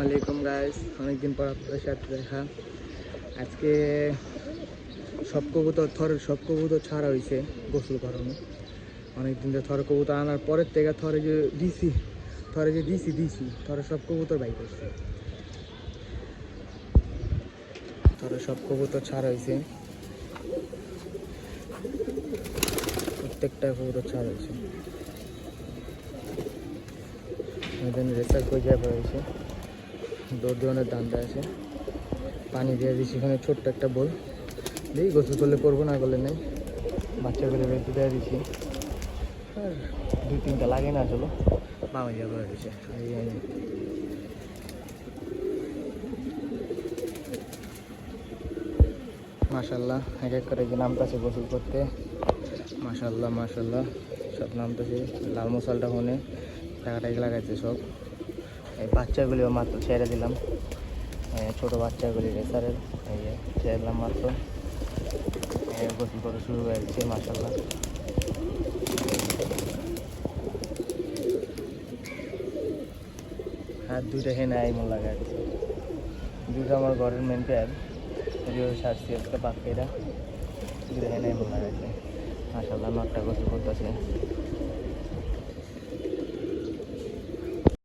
আলাইকুম গাইস, অনেকদিন পর আপনাদের সাথে দেখা। আজকে সব কবুতর ছাড়া হয়েছে গোসল করানো। অনেকদিন ধরে থর কবুতর আনার পরের থেকে থরে যে দিছি থরে সব কবুতর বাই করছে। থরে সব কবুতর ছাড়া হয়েছে, প্রত্যেকটা কবুতর ছাড়া হয়েছে। রেসার করে যাওয়া হয়েছে, দৌড় দৌড়ানোর দান্দা আছে। পানি দিয়ে দিচ্ছি এখানে ছোট্ট একটা বোল দিই, গোসল করলে করবো, না করলে নেই। বাচ্চাগুলো বেঁধে দেওয়া দিচ্ছি, আর 2-3টা লাগে না, চলো মামা যাওয়া করে দিচ্ছে। মাশাল্লাহ এক এক করে যে নামতেছে গোসল করতে। মাশাল্লাহ সব নামতেছে। লাল মশালটা হনে টাকাটাকে লাগাইছে সব। এই বাচ্চাগুলিও মাত্র ছেড়ে দিলাম, ছোটো বাচ্চাগুলি রেসারের এই যে ছেড়ে দিলাম মাত্র। গোসল করা শুরু হয়ে গেছে মাশাল্লাহ। আর দুইটা হেনা এমন লাগাইছে, দুটো আমার ঘরের মেন প্যার সারছি একটা বাচ্চারা, দুটো হেনা এমন লাগাইছে মাশাল্লাহ। নটটা গোসল করতেছে।